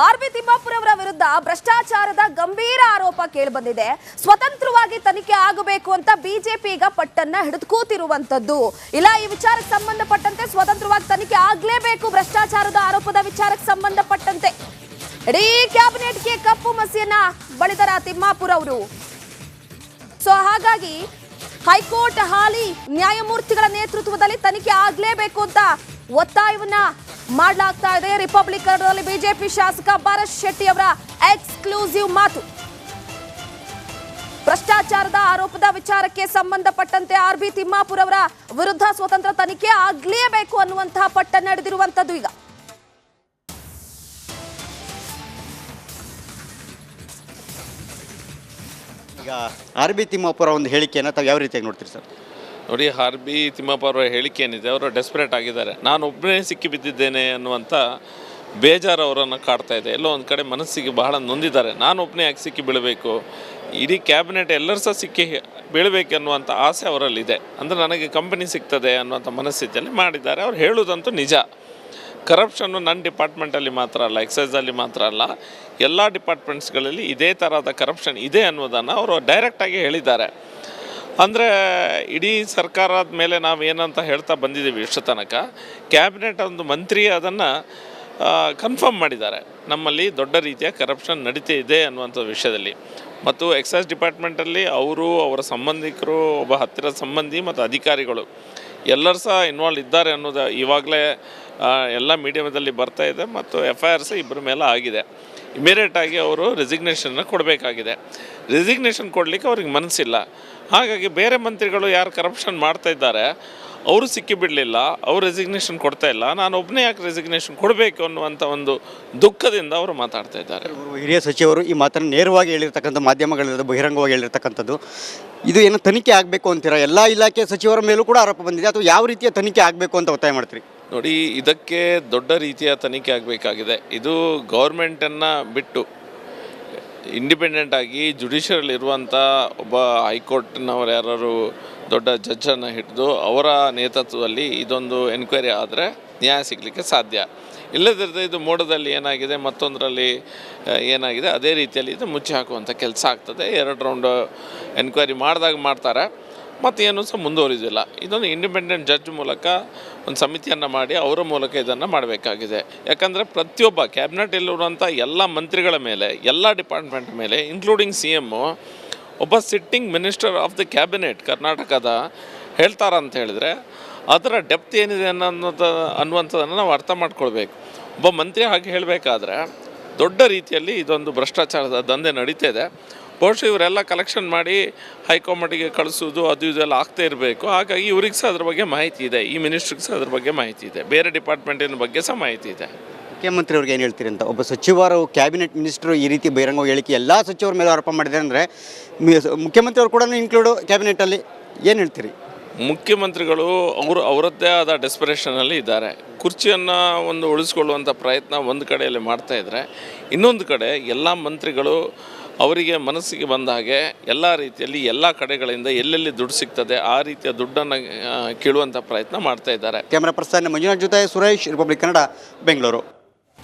RB. Timmapur ಅವರ ವಿರುದ್ಧ ಭ್ರಷ್ಟಾಚಾರದ ಗಂಭೀರ ಆರೋಪ ಕೇಳಿಬಂದಿದೆ. ಸ್ವತಂತ್ರವಾಗಿ ತನಿಖೆ ಆಗಬೇಕು ಅಂತ ಬಿಜೆಪಿ ಈಗ ಪಟ್ಟನ್ನ ಹಿಡಿದು ಕೂತಿರುವಂತದ್ದು. ಇಲ್ಲ, ಈ ವಿಚಾರಕ್ಕೆ ಸಂಬಂಧಪಟ್ಟಂತೆ ಸ್ವತಂತ್ರವಾಗಿ ತನಿಖೆ ಆಗಲೇಬೇಕು. ಭ್ರಷ್ಟಾಚಾರದ ಆರೋಪದ ವಿಚಾರಕ್ಕೆ ಸಂಬಂಧಪಟ್ಟಂತೆ ಇಡೀ ಕ್ಯಾಬಿನೆಟ್ಗೆ ಕಪ್ಪು ಮಸಿಯನ್ನ ಬಳಿದರ ತಿಮ್ಮಾಪುರ ಅವರು. ಸೊ ಹಾಗಾಗಿ ಹೈಕೋರ್ಟ್ ಹಾಲಿ ನ್ಯಾಯಮೂರ್ತಿಗಳ ನೇತೃತ್ವದಲ್ಲಿ ತನಿಖೆ ಆಗಲೇಬೇಕು ಅಂತ ಒತ್ತಾಯವನ್ನ ಮಾಡಲಾಗ್ತಾ ಇದೆ. ರಿಪಬ್ಲಿಕನ್ ಬಿಜೆಪಿ ಶಾಸಕ ಭರತ್ ಶೆಟ್ಟಿ ಅವರ ಎಕ್ಸ್ಕ್ಲೂಸಿವ್ ಮಾತು. ಭ್ರಷ್ಟಾಚಾರದ ಆರೋಪದ ವಿಚಾರಕ್ಕೆ ಸಂಬಂಧಪಟ್ಟಂತೆ ಆರ್.ಬಿ. ತಿಮ್ಮಾಪುರ ಅವರ ವಿರುದ್ಧ ಸ್ವತಂತ್ರ ತನಿಖೆ ಆಗಲೇಬೇಕು ಅನ್ನುವಂತಹ ಪಟ್ಟ ನಡೆದಿರುವಂತದ್ದು. ಈಗ ಆರ್.ಬಿ. ತಿಮ್ಮಾಪುರ ಒಂದು ಹೇಳಿಕೆಯನ್ನು ತಾವು ಯಾವ ರೀತಿಯಾಗಿ ನೋಡ್ತೀರಿ ಸರ್? ನೋಡಿ, ಆರ್.ಬಿ. ತಿಮ್ಮಾಪುರ ಹೇಳಿಕೆ ಏನಿದೆ, ಅವರು ಡೆಸ್ಪರೇಟ್ ಆಗಿದ್ದಾರೆ. ನಾನು ಒಬ್ಬನೇ ಸಿಕ್ಕಿ ಬಿದ್ದಿದ್ದೇನೆ ಅನ್ನುವಂಥ ಬೇಜಾರು ಅವರನ್ನು ಕಾಡ್ತಾ ಇದೆ. ಎಲ್ಲೋ ಒಂದು ಕಡೆ ಮನಸ್ಸಿಗೆ ಬಹಳ ನೊಂದಿದ್ದಾರೆ. ನಾನು ಒಬ್ಬನೇ ಯಾಕೆ ಸಿಕ್ಕಿ ಬೀಳಬೇಕು, ಇಡೀ ಕ್ಯಾಬಿನೆಟ್ ಎಲ್ಲರೂ ಸಹ ಸಿಕ್ಕಿ ಬೀಳಬೇಕನ್ನುವಂಥ ಆಸೆ ಅವರಲ್ಲಿದೆ. ಅಂದರೆ ನನಗೆ ಕಂಪನಿ ಸಿಗ್ತದೆ ಅನ್ನುವಂಥ ಮನಸ್ಥಿತಿಯಲ್ಲಿ ಮಾಡಿದ್ದಾರೆ. ಅವ್ರು ಹೇಳೋದಂತೂ ನಿಜ. ಕರಪ್ಷನ್ನು ನನ್ನ ಡಿಪಾರ್ಟ್ಮೆಂಟಲ್ಲಿ ಮಾತ್ರ ಅಲ್ಲ, ಎಕ್ಸೈಸಲ್ಲಿ ಮಾತ್ರ ಅಲ್ಲ, ಎಲ್ಲ ಡಿಪಾರ್ಟ್ಮೆಂಟ್ಸ್ಗಳಲ್ಲಿ ಇದೇ ಥರದ ಕರಪ್ಷನ್ ಇದೆ ಅನ್ನೋದನ್ನು ಅವರು ಡೈರೆಕ್ಟಾಗಿ ಹೇಳಿದ್ದಾರೆ. ಅಂದರೆ ಇಡೀ ಸರ್ಕಾರದ ಮೇಲೆ ನಾವು ಏನಂತ ಹೇಳ್ತಾ ಬಂದಿದ್ದೀವಿ ಇಷ್ಟು ತನಕ, ಕ್ಯಾಬಿನೆಟ್ ಒಂದು ಮಂತ್ರಿ ಅದನ್ನು ಕನ್ಫರ್ಮ್ ಮಾಡಿದ್ದಾರೆ, ನಮ್ಮಲ್ಲಿ ದೊಡ್ಡ ರೀತಿಯ ಕರಪ್ಷನ್ ನಡೀತಾ ಇದೆ ಅನ್ನುವಂಥ ವಿಷಯದಲ್ಲಿ. ಮತ್ತು ಎಕ್ಸೈಸ್ ಡಿಪಾರ್ಟ್ಮೆಂಟಲ್ಲಿ ಅವರು, ಅವರ ಸಂಬಂಧಿಕರು, ಒಬ್ಬ ಹತ್ತಿರದ ಸಂಬಂಧಿ ಮತ್ತು ಅಧಿಕಾರಿಗಳು ಎಲ್ಲರೂ ಸಹ ಇನ್ವಾಲ್ವ್ ಇದ್ದಾರೆ ಅನ್ನೋದು ಇವಾಗಲೇ ಎಲ್ಲ ಮೀಡಿಯಾದಲ್ಲಿ ಬರ್ತಾ ಇದೆ. ಮತ್ತು FIR ಸಹ ಇಬ್ಬರ ಮೇಲೆ ಆಗಿದೆ. ಇಮಿಡಿಯೇಟಾಗಿ ಅವರು ರೆಸಿಗ್ನೇಷನ್ನ ಕೊಡಬೇಕಾಗಿದೆ. ರೆಸಿಗ್ನೇಷನ್ ಕೊಡಲಿಕ್ಕೆ ಅವ್ರಿಗೆ ಮನಸ್ಸಿಲ್ಲ. ಹಾಗಾಗಿ ಬೇರೆ ಮಂತ್ರಿಗಳು ಯಾರು ಕರಪ್ಷನ್ ಮಾಡ್ತಾ ಇದ್ದಾರೆ ಅವರು ಸಿಕ್ಕಿಬಿಡಲಿಲ್ಲ, ಅವರು ರೆಸಿಗ್ನೇಷನ್ ಕೊಡ್ತಾ ಇಲ್ಲ, ನಾನು ಒಬ್ಬನೇ ಯಾಕೆ ರೆಸಿಗ್ನೇಷನ್ ಕೊಡಬೇಕು ಅನ್ನುವಂಥ ಒಂದು ದುಃಖದಿಂದ ಅವರು ಮಾತಾಡ್ತಾ ಇದ್ದಾರೆ. ಹಿರಿಯ ಸಚಿವರು ಈ ಮಾತನ್ನು ನೇರವಾಗಿ ಹೇಳಿರ್ತಕ್ಕಂಥ, ಮಾಧ್ಯಮಗಳಲ್ಲಿ ಬಹಿರಂಗವಾಗಿ ಹೇಳಿರ್ತಕ್ಕಂಥದ್ದು. ಇದು ಏನು ತನಿಖೆ ಆಗಬೇಕು ಅಂತೀರಾ? ಎಲ್ಲ ಇಲಾಖೆ ಸಚಿವರ ಮೇಲೂ ಕೂಡ ಆರೋಪ ಬಂದಿದೆ, ಅಥವಾ ಯಾವ ರೀತಿಯ ತನಿಖೆ ಆಗಬೇಕು ಅಂತ ಒತ್ತಾಯ ಮಾಡ್ತೀರಿ? ನೋಡಿ, ಇದಕ್ಕೆ ದೊಡ್ಡ ರೀತಿಯ ತನಿಖೆ ಆಗಬೇಕಾಗಿದೆ. ಇದು ಗೌರ್ಮೆಂಟನ್ನು ಬಿಟ್ಟು ಇಂಡಿಪೆಂಡೆಂಟಾಗಿ ಜುಡಿಷಿಯರಲ್ಲಿರುವಂಥ ಒಬ್ಬ ಹೈಕೋರ್ಟ್ನವರು ಯಾರು ದೊಡ್ಡ ಜಡ್ಜನ್ನು ಹಿಡಿದು ಅವರ ನೇತೃತ್ವದಲ್ಲಿ ಇದೊಂದು ಎನ್ಕ್ವೈರಿ ಆದರೆ ನ್ಯಾಯ ಸಿಗಲಿಕ್ಕೆ ಸಾಧ್ಯ. ಇಲ್ಲದಿದ್ದರೆ ಇದು ಮೋಡದಲ್ಲಿ ಏನಾಗಿದೆ, ಮತ್ತೊಂದರಲ್ಲಿ ಏನಾಗಿದೆ, ಅದೇ ರೀತಿಯಲ್ಲಿ ಇದು ಮುಚ್ಚಿ ಹಾಕುವಂಥ ಕೆಲಸ ಆಗ್ತದೆ. 2 ರೌಂಡ್ ಎನ್ಕ್ವೈರಿ ಮಾಡಿದಾಗ ಮಾಡ್ತಾರೆ, ಮತ್ತೇನು ಸಹ ಮುಂದುವರಿದಿಲ್ಲ. ಇದೊಂದು ಇಂಡಿಪೆಂಡೆಂಟ್ ಜಡ್ಜ್ ಮೂಲಕ ಒಂದು ಸಮಿತಿಯನ್ನು ಮಾಡಿ ಅವರ ಮೂಲಕ ಇದನ್ನು ಮಾಡಬೇಕಾಗಿದೆ. ಯಾಕಂದರೆ ಪ್ರತಿಯೊಬ್ಬ ಕ್ಯಾಬಿನೆಟಲ್ಲಿರುವಂಥ ಎಲ್ಲ ಮಂತ್ರಿಗಳ ಮೇಲೆ, ಎಲ್ಲ ಡಿಪಾರ್ಟ್ಮೆಂಟ್ ಮೇಲೆ, ಇನ್ಕ್ಲೂಡಿಂಗ್ CM, ಒಬ್ಬ sitting minister of the cabinet ಕರ್ನಾಟಕದ ಹೇಳ್ತಾರಂತ ಹೇಳಿದರೆ ಅದರ ಡೆಪ್ತ್ ಏನಿದೆ ಅನ್ನುವಂಥದ್ದನ್ನು ನಾವು ಅರ್ಥ ಮಾಡ್ಕೊಳ್ಬೇಕು. ಒಬ್ಬ ಮಂತ್ರಿ ಹಾಗೆ ಹೇಳಬೇಕಾದ್ರೆ ದೊಡ್ಡ ರೀತಿಯಲ್ಲಿ ಇದೊಂದು ಭ್ರಷ್ಟಾಚಾರದ ದಂಧೆ ನಡೀತಾ ಇದೆ. ಬಹುಶಃ ಇವರೆಲ್ಲ ಕಲೆಕ್ಷನ್ ಮಾಡಿ ಹೈಕಮಾಂಡಿಗೆ ಕಳಿಸೋದು ಅದು ಇದೆಲ್ಲ ಆಗ್ತಾ ಇರಬೇಕು. ಹಾಗಾಗಿ ಇವ್ರಿಗೆ ಸಹ ಅದ್ರ ಬಗ್ಗೆ ಮಾಹಿತಿ ಇದೆ, ಈ ಮಿನಿಸ್ಟ್ರಿಗೆ ಸಹ ಅದ್ರ ಬಗ್ಗೆ ಮಾಹಿತಿ ಇದೆ, ಬೇರೆ ಡಿಪಾರ್ಟ್ಮೆಂಟಿನ ಬಗ್ಗೆ ಸಹ ಮಾಹಿತಿ ಇದೆ. ಮುಖ್ಯಮಂತ್ರಿ ಅವ್ರಿಗೆ ಏನು ಹೇಳ್ತೀರಿ ಅಂತ? ಒಬ್ಬ ಸಚಿವರು, ಕ್ಯಾಬಿನೆಟ್ ಮಿನಿಸ್ಟರು ಈ ರೀತಿ ಬಹಿರಂಗ ಹೇಳಿಕೆ ಎಲ್ಲ ಸಚಿವರ ಮೇಲೆ ಆರೋಪ ಮಾಡಿದ್ದಾರೆ ಅಂದರೆ, ಮುಖ್ಯಮಂತ್ರಿ ಅವರು ಕೂಡ ಇನ್ಕ್ಲೂಡು ಕ್ಯಾಬಿನೆಟಲ್ಲಿ, ಏನು ಹೇಳ್ತೀರಿ? ಮುಖ್ಯಮಂತ್ರಿಗಳು ಅವರದ್ದೇ ಆದ ಡೆಸ್ಪರೇಷನಲ್ಲಿ ಇದ್ದಾರೆ. ಕುರ್ಚಿಯನ್ನು ಒಂದು ಉಳಿಸ್ಕೊಳ್ಳುವಂಥ ಪ್ರಯತ್ನ ಒಂದು ಕಡೆಯಲ್ಲಿ ಮಾಡ್ತಾಯಿದ್ರೆ, ಇನ್ನೊಂದು ಕಡೆ ಎಲ್ಲ ಮಂತ್ರಿಗಳು ಅವರಿಗೆ ಮನಸ್ಸಿಗೆ ಬಂದ ಹಾಗೆ ಎಲ್ಲ ರೀತಿಯಲ್ಲಿ ಎಲ್ಲ ಕಡೆಗಳಿಂದ ಎಲ್ಲೆಲ್ಲಿ ದುಡ್ಡು ಸಿಗ್ತದೆ ಆ ರೀತಿಯ ದುಡ್ಡನ್ನು ಕೀಳುವಂಥ ಪ್ರಯತ್ನ ಮಾಡ್ತಾ ಇದ್ದಾರೆ. ಕ್ಯಾಮರಾ ಪರ್ಸನ್ ಮಂಜುನಾಥ್ ಜೊತೆ ಸುರೇಶ್, ರಿಪಬ್ಲಿಕ್ ಕನ್ನಡ, ಬೆಂಗಳೂರು.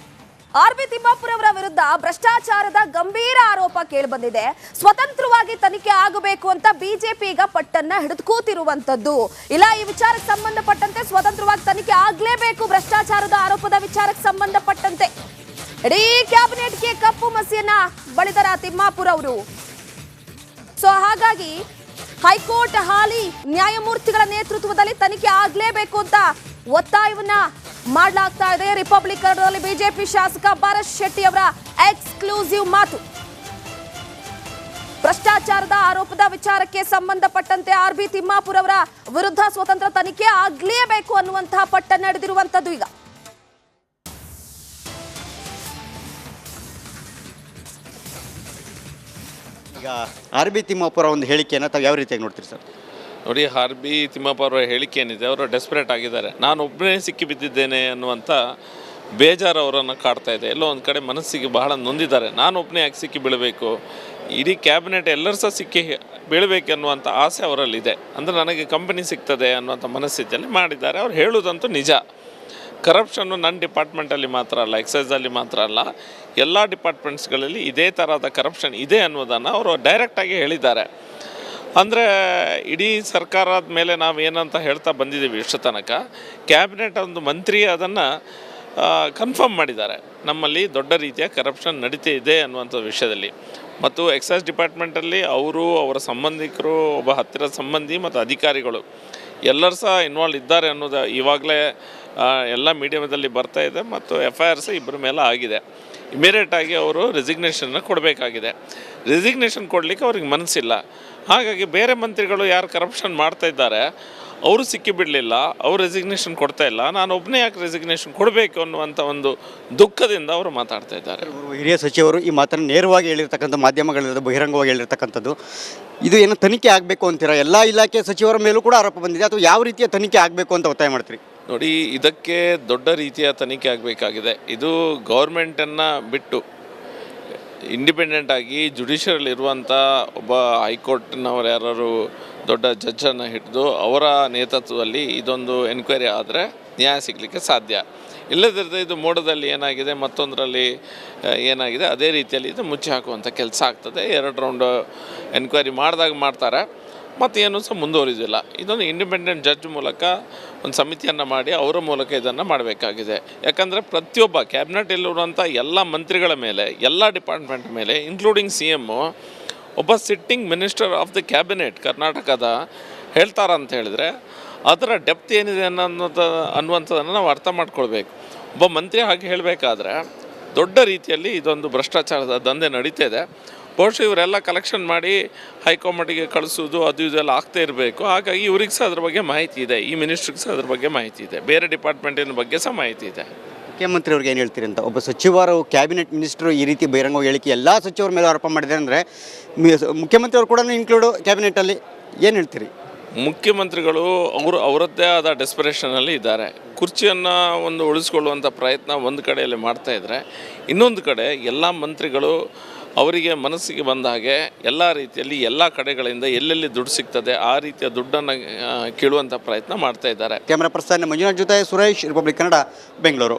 ಆರ್.ಬಿ. ತಿಮ್ಮಾಪುರ ಅವರ ವಿರುದ್ಧ ಭ್ರಷ್ಟಾಚಾರದ ಗಂಭೀರ ಆರೋಪ ಕೇಳಿಬಂದಿದೆ. ಸ್ವತಂತ್ರವಾಗಿ ತನಿಖೆ ಆಗಬೇಕು ಅಂತ ಬಿಜೆಪಿ ಈಗ ಪಟ್ಟನ್ನ ಹಿಡಿದು ಕೂತಿರುವಂತದ್ದು. ಇಲ್ಲ, ಈ ವಿಚಾರಕ್ಕೆ ಸಂಬಂಧಪಟ್ಟಂತೆ ಸ್ವತಂತ್ರವಾಗಿ ತನಿಖೆ ಆಗಲೇಬೇಕು. ಭ್ರಷ್ಟಾಚಾರದ ಆರೋಪದ ವಿಚಾರಕ್ಕೆ ಸಂಬಂಧಪಟ್ಟಂತೆ ಇಡೀ ಕ್ಯಾಬಿನೆಟ್ಗೆ ಕಪ್ಪು ಮಸಿಯನ್ನ ಬಳಿದರ ತಿಮ್ಮಾಪುರ ಅವರು. ಸೊ ಹಾಗಾಗಿ ಹೈಕೋರ್ಟ್ ಹಾಲಿ ನ್ಯಾಯಮೂರ್ತಿಗಳ ನೇತೃತ್ವದಲ್ಲಿ ತನಿಖೆ ಆಗಲೇಬೇಕು ಅಂತ ಒತ್ತಾಯವನ್ನ ಮಾಡಲಾಗ್ತಾ ಇದೆ. ರಿಪಬ್ಲಿಕನ್ ಬಿಜೆಪಿ ಶಾಸಕ ಭರತ್ ಶೆಟ್ಟಿ ಅವರ ಎಕ್ಸ್ಕ್ಲೂಸಿವ್ ಮಾತು. ಭ್ರಷ್ಟಾಚಾರದ ಆರೋಪದ ವಿಚಾರಕ್ಕೆ ಸಂಬಂಧಪಟ್ಟಂತೆ ಆರ್.ಬಿ. ತಿಮ್ಮಾಪುರ ಅವರ ವಿರುದ್ಧ ಸ್ವತಂತ್ರ ತನಿಖೆ ಆಗಲೇಬೇಕು ಅನ್ನುವಂತಹ ಪಟ್ಟ ನಡೆದಿರುವಂತದ್ದು. ಈಗ ಆರ್.ಬಿ. ತಿಮ್ಮಾಪುರ ಒಂದು ಹೇಳಿಕೆಯನ್ನು ತಾವು ಯಾವ ರೀತಿಯಾಗಿ ನೋಡ್ತೀರಿ ಸರ್? ನೋಡಿ, ಆರ್.ಬಿ. ತಿಮ್ಮಾಪುರ ಹೇಳಿಕೆ ಏನಿದೆ, ಅವರು ಡೆಸ್ಪರೇಟ್ ಆಗಿದ್ದಾರೆ. ನಾನು ಒಬ್ಬನೇ ಸಿಕ್ಕಿ ಬಿದ್ದಿದ್ದೇನೆ ಅನ್ನುವಂಥ ಬೇಜಾರು ಅವರನ್ನು ಕಾಡ್ತಾ ಇದೆ. ಎಲ್ಲೋ ಒಂದು ಕಡೆ ಮನಸ್ಸಿಗೆ ಬಹಳ ನೊಂದಿದ್ದಾರೆ. ನಾನು ಒಬ್ಬನೇ ಯಾಕೆ ಸಿಕ್ಕಿ ಬೀಳಬೇಕು, ಇಡೀ ಕ್ಯಾಬಿನೆಟ್ ಎಲ್ಲರೂ ಸಹ ಸಿಕ್ಕಿ ಬೀಳಬೇಕನ್ನುವಂಥ ಆಸೆ ಅವರಲ್ಲಿದೆ. ಅಂದರೆ ನನಗೆ ಕಂಪನಿ ಸಿಗ್ತದೆ ಅನ್ನುವಂಥ ಮನಸ್ಥಿತಿಯಲ್ಲಿ ಮಾಡಿದ್ದಾರೆ. ಅವ್ರು ಹೇಳೋದಂತೂ ನಿಜ. ಕರಪ್ಷನ್ನು ನನ್ನ ಡಿಪಾರ್ಟ್ಮೆಂಟಲ್ಲಿ ಮಾತ್ರ ಅಲ್ಲ, ಎಕ್ಸೈಸಲ್ಲಿ ಮಾತ್ರ ಅಲ್ಲ, ಎಲ್ಲ ಡಿಪಾರ್ಟ್ಮೆಂಟ್ಸ್ಗಳಲ್ಲಿ ಇದೇ ಥರದ ಕರಪ್ಷನ್ ಇದೆ ಅನ್ನೋದನ್ನು ಅವರು ಡೈರೆಕ್ಟಾಗಿ ಹೇಳಿದ್ದಾರೆ. ಅಂದರೆ ಇಡೀ ಸರ್ಕಾರದ ಮೇಲೆ ನಾವು ಏನಂತ ಹೇಳ್ತಾ ಬಂದಿದ್ದೀವಿ ಇಷ್ಟು ತನಕ, ಕ್ಯಾಬಿನೆಟ್ ಒಂದು ಮಂತ್ರಿ ಅದನ್ನು ಕನ್ಫರ್ಮ್ ಮಾಡಿದ್ದಾರೆ, ನಮ್ಮಲ್ಲಿ ದೊಡ್ಡ ರೀತಿಯ ಕರಪ್ಷನ್ ನಡೀತಾ ಇದೆ ಅನ್ನುವಂಥ ವಿಷಯದಲ್ಲಿ. ಮತ್ತು ಎಕ್ಸೈಸ್ ಡಿಪಾರ್ಟ್ಮೆಂಟಲ್ಲಿ ಅವರು, ಅವರ ಸಂಬಂಧಿಕರು, ಒಬ್ಬ ಹತ್ತಿರದ ಸಂಬಂಧಿ ಮತ್ತು ಅಧಿಕಾರಿಗಳು ಎಲ್ಲರೂ ಸಹ ಇನ್ವಾಲ್ವ್ ಇದ್ದಾರೆ ಅನ್ನೋದು ಇವಾಗಲೇ ಎಲ್ಲ ಮೀಡಿಯಾದಲ್ಲಿ ಬರ್ತಾ ಇದೆ. ಮತ್ತು FIR ಸಹ ಇಬ್ಬರ ಮೇಲೆ ಆಗಿದೆ. ಇಮಿಡಿಯೇಟಾಗಿ ಅವರು ರೆಸಿಗ್ನೇಷನ್ನ ಕೊಡಬೇಕಾಗಿದೆ. ರೆಸಿಗ್ನೇಷನ್ ಕೊಡಲಿಕ್ಕೆ ಅವ್ರಿಗೆ ಮನಸ್ಸಿಲ್ಲ. ಹಾಗಾಗಿ ಬೇರೆ ಮಂತ್ರಿಗಳು ಯಾರು ಕರಪ್ಷನ್ ಮಾಡ್ತಾ ಇದ್ದಾರೆ ಅವರು ಸಿಕ್ಕಿಬಿಡಲಿಲ್ಲ, ಅವರು ರೆಸಿಗ್ನೇಷನ್ ಕೊಡ್ತಾ ಇಲ್ಲ, ನಾನು ಒಬ್ಬನೇ ಯಾಕೆ ರೆಸಿಗ್ನೇಷನ್ ಕೊಡಬೇಕು ಅನ್ನುವಂಥ ಒಂದು ದುಃಖದಿಂದ ಅವರು ಮಾತಾಡ್ತಾ ಇದ್ದಾರೆ. ಹಿರಿಯ ಸಚಿವರು ಈ ಮಾತನ್ನು ನೇರವಾಗಿ ಹೇಳಿರ್ತಕ್ಕಂಥ, ಮಾಧ್ಯಮಗಳಲ್ಲಿ ಬಹಿರಂಗವಾಗಿ ಹೇಳಿರ್ತಕ್ಕಂಥದ್ದು. ಇದು ಏನು ತನಿಖೆ ಆಗಬೇಕು ಅಂತೀರಾ? ಎಲ್ಲ ಇಲಾಖೆ ಸಚಿವರ ಮೇಲೂ ಕೂಡ ಆರೋಪ ಬಂದಿದೆ, ಅಥವಾ ಯಾವ ರೀತಿಯ ತನಿಖೆ ಆಗಬೇಕು ಅಂತ ಒತ್ತಾಯ ಮಾಡ್ತೀರಿ? ನೋಡಿ, ಇದಕ್ಕೆ ದೊಡ್ಡ ರೀತಿಯ ತನಿಖೆ ಆಗಬೇಕಾಗಿದೆ. ಇದು ಗೌರ್ಮೆಂಟನ್ನು ಬಿಟ್ಟು ಇಂಡಿಪೆಂಡೆಂಟಾಗಿ ಜುಡಿಷಿಯರಲ್ಲಿರುವಂಥ ಒಬ್ಬ ಹೈಕೋರ್ಟ್ನವರು ಯಾರು ದೊಡ್ಡ ಜಡ್ಜನ್ನು ಹಿಡಿದು ಅವರ ನೇತೃತ್ವದಲ್ಲಿ ಇದೊಂದು ಎನ್ಕ್ವೈರಿ ಆದರೆ ನ್ಯಾಯ ಸಿಗಲಿಕ್ಕೆ ಸಾಧ್ಯ. ಇಲ್ಲದಿದ್ದರೆ ಇದು ಮೋಡದಲ್ಲಿ ಏನಾಗಿದೆ, ಮತ್ತೊಂದರಲ್ಲಿ ಏನಾಗಿದೆ, ಅದೇ ರೀತಿಯಲ್ಲಿ ಇದು ಮುಚ್ಚಿ ಹಾಕುವಂಥ ಕೆಲಸ ಆಗ್ತದೆ. 2 ರೌಂಡ್ ಎನ್ಕ್ವೈರಿ ಮಾಡ್ತಾರೆ, ಮತ್ತೇನು ಸಹ ಮುಂದುವರಿದಿಲ್ಲ. ಇದೊಂದು ಇಂಡಿಪೆಂಡೆಂಟ್ ಜಡ್ಜ್ ಮೂಲಕ ಒಂದು ಸಮಿತಿಯನ್ನು ಮಾಡಿ ಅವರ ಮೂಲಕ ಇದನ್ನು ಮಾಡಬೇಕಾಗಿದೆ. ಯಾಕಂದರೆ ಪ್ರತಿಯೊಬ್ಬ ಕ್ಯಾಬಿನೆಟಲ್ಲಿರುವಂಥ ಎಲ್ಲ ಮಂತ್ರಿಗಳ ಮೇಲೆ, ಎಲ್ಲ ಡಿಪಾರ್ಟ್ಮೆಂಟ್ ಮೇಲೆ, ಇನ್ಕ್ಲೂಡಿಂಗ್ CM, ಒಬ್ಬ sitting minister of the cabinet ಕರ್ನಾಟಕದ ಹೇಳ್ತಾರಂತ ಹೇಳಿದರೆ ಅದರ ಡೆಪ್ತ್ ಏನಿದೆ ಅನ್ನುವಂಥದ್ದನ್ನು ನಾವು ಅರ್ಥ ಮಾಡ್ಕೊಳ್ಬೇಕು. ಒಬ್ಬ ಮಂತ್ರಿ ಹಾಗೆ ಹೇಳಬೇಕಾದ್ರೆ ದೊಡ್ಡ ರೀತಿಯಲ್ಲಿ ಇದೊಂದು ಭ್ರಷ್ಟಾಚಾರದ ದಂಧೆ ನಡೀತಾ ಇದೆ. ಬಹುಶಃ ಇವರೆಲ್ಲ ಕಲೆಕ್ಷನ್ ಮಾಡಿ ಹೈಕಮಾಂಡಿಗೆ ಕಳಿಸೋದು ಅದು ಇದೆಲ್ಲ ಆಗ್ತಾ ಇರಬೇಕು. ಹಾಗಾಗಿ ಇವ್ರಿಗೆ ಸಹ ಅದ್ರ ಬಗ್ಗೆ ಮಾಹಿತಿ ಇದೆ, ಈ ಮಿನಿಸ್ಟ್ರಿಗೆ ಸಹ ಅದ್ರ ಬಗ್ಗೆ ಮಾಹಿತಿ ಇದೆ, ಬೇರೆ ಡಿಪಾರ್ಟ್ಮೆಂಟಿನ ಬಗ್ಗೆ ಸಹ ಮಾಹಿತಿ ಇದೆ. ಮುಖ್ಯಮಂತ್ರಿ ಅವ್ರಿಗೆ ಏನು ಹೇಳ್ತೀರಿ ಅಂತ? ಒಬ್ಬ ಸಚಿವರು, ಕ್ಯಾಬಿನೆಟ್ ಮಿನಿಸ್ಟರು ಈ ರೀತಿ ಬಹಿರಂಗ ಹೇಳಿಕೆ ಎಲ್ಲ ಸಚಿವರ ಮೇಲೆ ಆರೋಪ ಮಾಡಿದ್ದಾರೆ ಅಂದರೆ, ಮುಖ್ಯಮಂತ್ರಿ ಅವರು ಕೂಡ ಇನ್ಕ್ಲೂಡು ಕ್ಯಾಬಿನೆಟಲ್ಲಿ, ಏನು ಹೇಳ್ತೀರಿ? ಮುಖ್ಯಮಂತ್ರಿಗಳು ಅವರದ್ದೇ ಆದ ಡೆಸ್ಪರೇಷನಲ್ಲಿ ಇದ್ದಾರೆ. ಕುರ್ಚಿಯನ್ನು ಒಂದು ಉಳಿಸ್ಕೊಳ್ಳುವಂಥ ಪ್ರಯತ್ನ ಒಂದು ಕಡೆಯಲ್ಲಿ ಮಾಡ್ತಾಯಿದ್ರೆ, ಇನ್ನೊಂದು ಕಡೆ ಎಲ್ಲ ಮಂತ್ರಿಗಳು ಅವರಿಗೆ ಮನಸ್ಸಿಗೆ ಬಂದ ಹಾಗೆ ಎಲ್ಲ ರೀತಿಯಲ್ಲಿ ಎಲ್ಲ ಕಡೆಗಳಿಂದ ಎಲ್ಲೆಲ್ಲಿ ದುಡ್ಡು ಸಿಗ್ತದೆ ಆ ರೀತಿಯ ದುಡ್ಡನ್ನು ಕೀಳುವಂಥ ಪ್ರಯತ್ನ ಮಾಡ್ತಾ ಇದ್ದಾರೆ. ಕ್ಯಾಮರಾ ಪರ್ಸನ್ ಮಂಜುನಾಥ್ ಜೊತೆ ಸುರೇಶ್, ರಿಪಬ್ಲಿಕ್ ಕನ್ನಡ, ಬೆಂಗಳೂರು.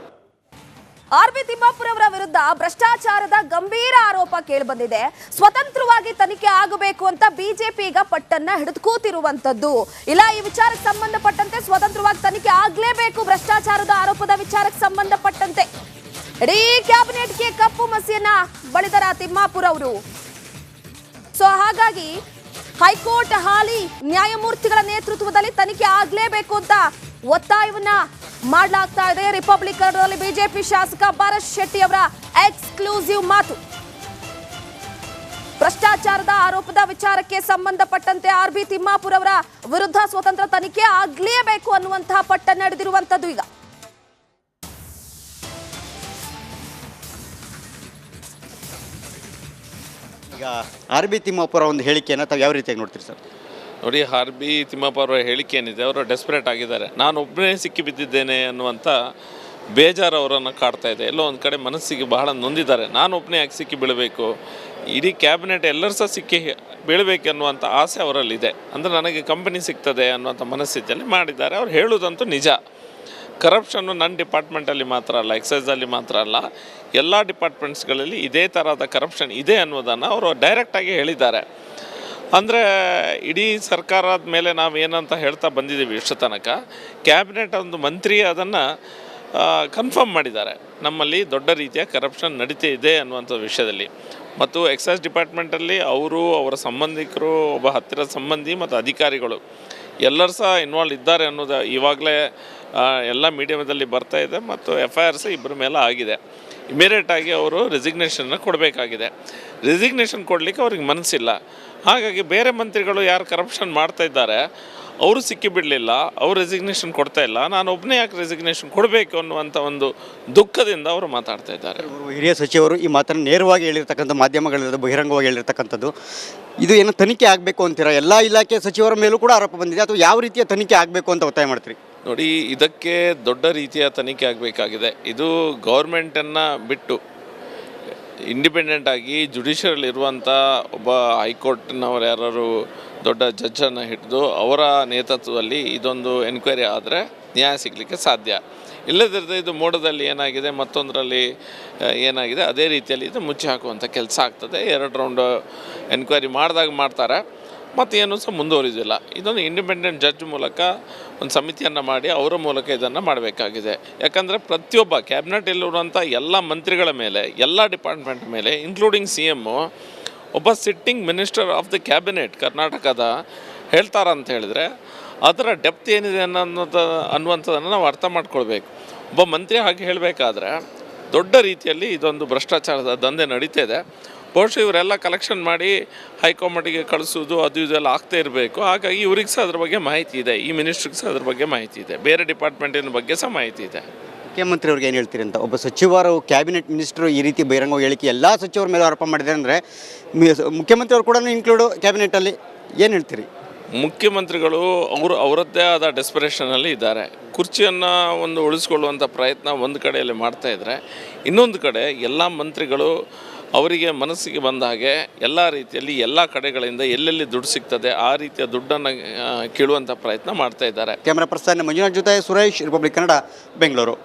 RB ತಿಮ್ಮಾಪುರ ಅವರ ವಿರುದ್ಧ ಭ್ರಷ್ಟಾಚಾರದ ಗಂಭೀರ ಆರೋಪ ಕೇಳಿಬಂದಿದೆ. ಸ್ವತಂತ್ರವಾಗಿ ತನಿಖೆ ಆಗಬೇಕು ಅಂತ ಬಿಜೆಪಿ ಈಗ ಪಟ್ಟನ್ನ ಹಿಡಿದು ಕೂತಿರುವಂತದ್ದು. ಇಲ್ಲ, ಈ ವಿಚಾರಕ್ಕೆ ಸಂಬಂಧಪಟ್ಟಂತೆ ಸ್ವತಂತ್ರವಾಗಿ ತನಿಖೆ ಆಗ್ಲೇಬೇಕು. ಭ್ರಷ್ಟಾಚಾರದ ಆರೋಪದ ವಿಚಾರಕ್ಕೆ ಸಂಬಂಧಪಟ್ಟಂತೆ ಇಡೀ ಕ್ಯಾಬಿನೆಟ್ಗೆ ಕಪ್ಪು ಮಸಿಯನ್ನ ಬಳಿದರ ತಿಮ್ಮಾಪುರ ಅವರು. ಸೊ ಹಾಗಾಗಿ ಹೈಕೋರ್ಟ್ ಹಾಲಿ ನ್ಯಾಯಮೂರ್ತಿಗಳ ನೇತೃತ್ವದಲ್ಲಿ ತನಿಖೆ ಆಗ್ಲೇಬೇಕು ಅಂತ ಒತ್ತಾಯವನ್ನ ಮಾಡಲಾಗ್ತಾ ಇದೆ. ರಿಪಬ್ಲಿಕ್ ಕನ್ನಡದಲ್ಲಿ ಬಿಜೆಪಿ ಶಾಸಕ ಭರತ್ ಶೆಟ್ಟಿ ಅವರ ಎಕ್ಸ್ಕ್ಲೂಸಿವ್ ಮಾತು. ಭ್ರಷ್ಟಾಚಾರದ ಆರೋಪದ ವಿಚಾರಕ್ಕೆ ಸಂಬಂಧಪಟ್ಟಂತೆ RB ತಿಮ್ಮಾಪುರ ಅವರ ವಿರುದ್ಧ ಸ್ವತಂತ್ರ ತನಿಖೆ ಆಗ್ಲೇಬೇಕು ಅನ್ನುವಂತಹ ಪಟ್ಟನ್ನ ನಡೆದಿರುವಂತದ್ದು. ಈಗ RB ತಿಮ್ಮಾಪುರ ಒಂದು ಹೇಳಿಕೆಯನ್ನು ತಾವು ಯಾವ ರೀತಿಯಾಗಿ ನೋಡ್ತೀರಿ ಸರ್? ನೋಡಿ, RB ತಿಮ್ಮಪ್ಪ ಅವರ ಹೇಳಿಕೆ ಏನಿದೆ, ಅವರು ಡೆಸ್ಪರೇಟ್ ಆಗಿದ್ದಾರೆ. ನಾನು ಒಬ್ಬನೇ ಸಿಕ್ಕಿಬಿದ್ದಿದ್ದೇನೆ ಅನ್ನುವಂಥ ಬೇಜಾರು ಅವರನ್ನು ಕಾಡ್ತಾ ಇದೆ. ಎಲ್ಲೋ ಒಂದು ಕಡೆ ಮನಸ್ಸಿಗೆ ಬಹಳ ನೊಂದಿದ್ದಾರೆ. ನಾನು ಒಬ್ಬನೇ ಯಾಕೆ ಸಿಕ್ಕಿ ಬೀಳಬೇಕು, ಇಡೀ ಕ್ಯಾಬಿನೆಟ್ ಎಲ್ಲರೂ ಸಹ ಸಿಕ್ಕಿ ಬೀಳಬೇಕು ಅನ್ನುವಂಥ ಆಸೆ ಅವರಲ್ಲಿದೆ. ಅಂದರೆ ನನಗೆ ಕಂಪನಿ ಸಿಗ್ತದೆ ಅನ್ನುವಂಥ ಮನಸ್ಥಿತಿಯಲ್ಲಿ ಮಾಡಿದ್ದಾರೆ. ಅವ್ರು ಹೇಳೋದಂತೂ ನಿಜ. ಕರಪ್ಷನ್ನು ನನ್ನ ಡಿಪಾರ್ಟ್ಮೆಂಟಲ್ಲಿ ಮಾತ್ರ ಅಲ್ಲ, ಎಕ್ಸೈಸಲ್ಲಿ ಮಾತ್ರ ಅಲ್ಲ, ಎಲ್ಲ ಡಿಪಾರ್ಟ್ಮೆಂಟ್ಸ್ಗಳಲ್ಲಿ ಇದೇ ಥರದ ಕರಪ್ಷನ್ ಇದೆ ಅನ್ನೋದನ್ನು ಅವರು ಡೈರೆಕ್ಟಾಗಿ ಹೇಳಿದ್ದಾರೆ. ಅಂದರೆ ಇಡೀ ಸರ್ಕಾರದ ಮೇಲೆ ನಾವು ಏನಂತ ಹೇಳ್ತಾ ಬಂದಿದ್ದೀವಿ ಇಷ್ಟು ತನಕ, ಕ್ಯಾಬಿನೆಟ್ ಒಂದು ಮಂತ್ರಿ ಅದನ್ನು ಕನ್ಫರ್ಮ್ ಮಾಡಿದ್ದಾರೆ, ನಮ್ಮಲ್ಲಿ ದೊಡ್ಡ ರೀತಿಯ ಕರಪ್ಷನ್ ನಡೀತಾ ಇದೆ ಅನ್ನುವಂಥ ವಿಷಯದಲ್ಲಿ. ಮತ್ತು ಎಕ್ಸೈಸ್ ಡಿಪಾರ್ಟ್ಮೆಂಟಲ್ಲಿ ಅವರು, ಅವರ ಸಂಬಂಧಿಕರು, ಒಬ್ಬ ಹತ್ತಿರದ ಸಂಬಂಧಿ ಮತ್ತು ಅಧಿಕಾರಿಗಳು ಎಲ್ಲರೂ ಸಹ ಇನ್ವಾಲ್ವ್ ಇದ್ದಾರೆ ಅನ್ನೋದು ಇವಾಗಲೇ ಎಲ್ಲ ಮೀಡಿಯಾದಲ್ಲಿ ಬರ್ತಾ ಇದೆ. ಮತ್ತು FIR ಸಹ ಇಬ್ಬರ ಮೇಲೆ ಆಗಿದೆ. ಇಮಿಡಿಯೇಟಾಗಿ ಅವರು ರೆಸಿಗ್ನೇಷನ್ನ ಕೊಡಬೇಕಾಗಿದೆ. ರೆಸಿಗ್ನೇಷನ್ ಕೊಡಲಿಕ್ಕೆ ಅವ್ರಿಗೆ ಮನಸ್ಸಿಲ್ಲ. ಹಾಗಾಗಿ ಬೇರೆ ಮಂತ್ರಿಗಳು ಯಾರು ಕರಪ್ಷನ್ ಮಾಡ್ತಾ ಇದ್ದಾರೆ ಅವರು ಸಿಕ್ಕಿಬಿಡಲಿಲ್ಲ, ಅವರು ರೆಸಿಗ್ನೇಷನ್ ಕೊಡ್ತಾ ಇಲ್ಲ, ನಾನು ಒಬ್ಬನೇ ಯಾಕೆ ರೆಸಿಗ್ನೇಷನ್ ಕೊಡಬೇಕು ಅನ್ನುವಂಥ ಒಂದು ದುಃಖದಿಂದ ಅವರು ಮಾತಾಡ್ತಾ ಇದ್ದಾರೆ. ಹಿರಿಯ ಸಚಿವರು ಈ ಮಾತನ್ನು ನೇರವಾಗಿ ಹೇಳಿರ್ತಕ್ಕಂಥ, ಮಾಧ್ಯಮಗಳಲ್ಲಿ ಬಹಿರಂಗವಾಗಿ ಹೇಳಿರ್ತಕ್ಕಂಥದ್ದು. ಇದು ಏನು ತನಿಖೆ ಆಗಬೇಕು ಅಂತೀರಾ? ಎಲ್ಲ ಇಲಾಖೆ ಸಚಿವರ ಮೇಲೂ ಕೂಡ ಆರೋಪ ಬಂದಿದೆ, ಅಥವಾ ಯಾವ ರೀತಿಯ ತನಿಖೆ ಆಗಬೇಕು ಅಂತ ಒತ್ತಾಯ ಮಾಡ್ತೀರಿ? ನೋಡಿ, ಇದಕ್ಕೆ ದೊಡ್ಡ ರೀತಿಯ ತನಿಖೆ ಆಗಬೇಕಾಗಿದೆ. ಇದು ಗೌರ್ಮೆಂಟನ್ನು ಬಿಟ್ಟು ಇಂಡಿಪೆಂಡೆಂಟಾಗಿ ಜುಡಿಷಿಯರಲ್ಲಿರುವಂಥ ಒಬ್ಬ ಹೈಕೋರ್ಟ್ನವರು ಯಾರು ದೊಡ್ಡ ಜಡ್ಜನ್ನು ಹಿಡಿದು ಅವರ ನೇತೃತ್ವದಲ್ಲಿ ಇದೊಂದು ಎನ್ಕ್ವೈರಿ ಆದರೆ ನ್ಯಾಯ ಸಿಗಲಿಕ್ಕೆ ಸಾಧ್ಯ. ಇಲ್ಲದಿರದೆ ಇದು ಮೋಡದಲ್ಲಿ ಏನಾಗಿದೆ ಮತ್ತೊಂದರಲ್ಲಿ ಏನಾಗಿದೆ ಅದೇ ರೀತಿಯಲ್ಲಿ ಇದು ಮುಚ್ಚಿ ಹಾಕುವಂಥ ಕೆಲಸ ಆಗ್ತದೆ. 2 ರೌಂಡ್ ಎನ್ಕ್ವೈರಿ ಮಾಡ್ತಾರೆ ಮತ್ತು ಏನೂ ಸಹ ಮುಂದುವರಿದಿಲ್ಲ. ಇದೊಂದು ಇಂಡಿಪೆಂಡೆಂಟ್ ಜಡ್ಜ್ ಮೂಲಕ ಒಂದು ಸಮಿತಿಯನ್ನು ಮಾಡಿ ಅವರ ಮೂಲಕ ಇದನ್ನು ಮಾಡಬೇಕಾಗಿದೆ. ಯಾಕಂದರೆ ಪ್ರತಿಯೊಬ್ಬ ಕ್ಯಾಬಿನೆಟಲ್ಲಿರುವಂಥ ಎಲ್ಲ ಮಂತ್ರಿಗಳ ಮೇಲೆ, ಎಲ್ಲ ಡಿಪಾರ್ಟ್ಮೆಂಟ್ ಮೇಲೆ, ಇನ್ಕ್ಲೂಡಿಂಗ್ CM ಒಬ್ಬ sitting minister of the cabinet ಕರ್ನಾಟಕದ ಹೇಳ್ತಾರಂತ ಹೇಳಿದರೆ ಅದರ ಡೆಪ್ತ್ ಏನಿದೆ ಅನ್ನುವಂಥದ್ದನ್ನು ನಾವು ಅರ್ಥ ಮಾಡ್ಕೊಳ್ಬೇಕು. ಒಬ್ಬ ಮಂತ್ರಿ ಹಾಗೆ ಹೇಳಬೇಕಾದ್ರೆ ದೊಡ್ಡ ರೀತಿಯಲ್ಲಿ ಇದೊಂದು ಭ್ರಷ್ಟಾಚಾರದ ದಂಧೆ ನಡೀತಾ ಇದೆ. ಬಹುಶಃ ಇವರೆಲ್ಲ ಕಲೆಕ್ಷನ್ ಮಾಡಿ ಹೈಕಮಾಂಡಿಗೆ ಕಳಿಸೋದು ಅದು ಇದೆಲ್ಲ ಆಗ್ತಾ ಇರಬೇಕು. ಹಾಗಾಗಿ ಇವ್ರಿಗೆ ಸಹ ಅದ್ರ ಬಗ್ಗೆ ಮಾಹಿತಿ ಇದೆ, ಈ ಮಿನಿಸ್ಟ್ರಿಗೆ ಸಹ ಅದ್ರ ಬಗ್ಗೆ ಮಾಹಿತಿ ಇದೆ, ಬೇರೆ ಡಿಪಾರ್ಟ್ಮೆಂಟಿನ ಬಗ್ಗೆ ಸಹ ಮಾಹಿತಿ ಇದೆ. ಮುಖ್ಯಮಂತ್ರಿ ಅವ್ರಿಗೆ ಏನು ಹೇಳ್ತೀರಿ ಅಂತ? ಒಬ್ಬ ಸಚಿವರು ಕ್ಯಾಬಿನೆಟ್ ಮಿನಿಸ್ಟರು ಈ ರೀತಿ ಬಹಿರಂಗ ಹೇಳಿಕೆ ಎಲ್ಲ ಸಚಿವರ ಮೇಲೆ ಆರೋಪ ಮಾಡಿದ್ದಾರೆ ಅಂದರೆ ಮುಖ್ಯಮಂತ್ರಿ ಅವರು ಕೂಡ ಕ್ಯಾಬಿನೆಟ್ ಕ್ಯಾಬಿನೆಟಲ್ಲಿ ಏನು ಹೇಳ್ತೀರಿ? ಮುಖ್ಯಮಂತ್ರಿಗಳು ಅವರದ್ದೇ ಆದ ಡೆಸ್ಪರೇಷನಲ್ಲಿ ಇದ್ದಾರೆ. ಕುರ್ಚಿಯನ್ನು ಒಂದು ಉಳಿಸ್ಕೊಳ್ಳುವಂಥ ಪ್ರಯತ್ನ ಒಂದು ಕಡೆಯಲ್ಲಿ ಮಾಡ್ತಾಯಿದ್ರೆ, ಇನ್ನೊಂದು ಕಡೆ ಎಲ್ಲ ಮಂತ್ರಿಗಳು ಅವರಿಗೆ ಮನಸ್ಸಿಗೆ ಬಂದ ಹಾಗೆ ಎಲ್ಲ ರೀತಿಯಲ್ಲಿ ಎಲ್ಲ ಕಡೆಗಳಿಂದ ಎಲ್ಲೆಲ್ಲಿ ದುಡ್ಡು ಸಿಗ್ತದೆ ಆ ರೀತಿಯ ದುಡ್ಡನ್ನು ಕೀಳುವಂಥ ಪ್ರಯತ್ನ ಮಾಡ್ತಾ ಇದ್ದಾರೆ. ಕ್ಯಾಮ್ರಾ ಪರ್ಸನ್ ಮಂಜುನಾಥ್ ಜೊತೆ ಸುರೇಶ್, ರಿಪಬ್ಲಿಕ್ ಕನ್ನಡ, ಬೆಂಗಳೂರು.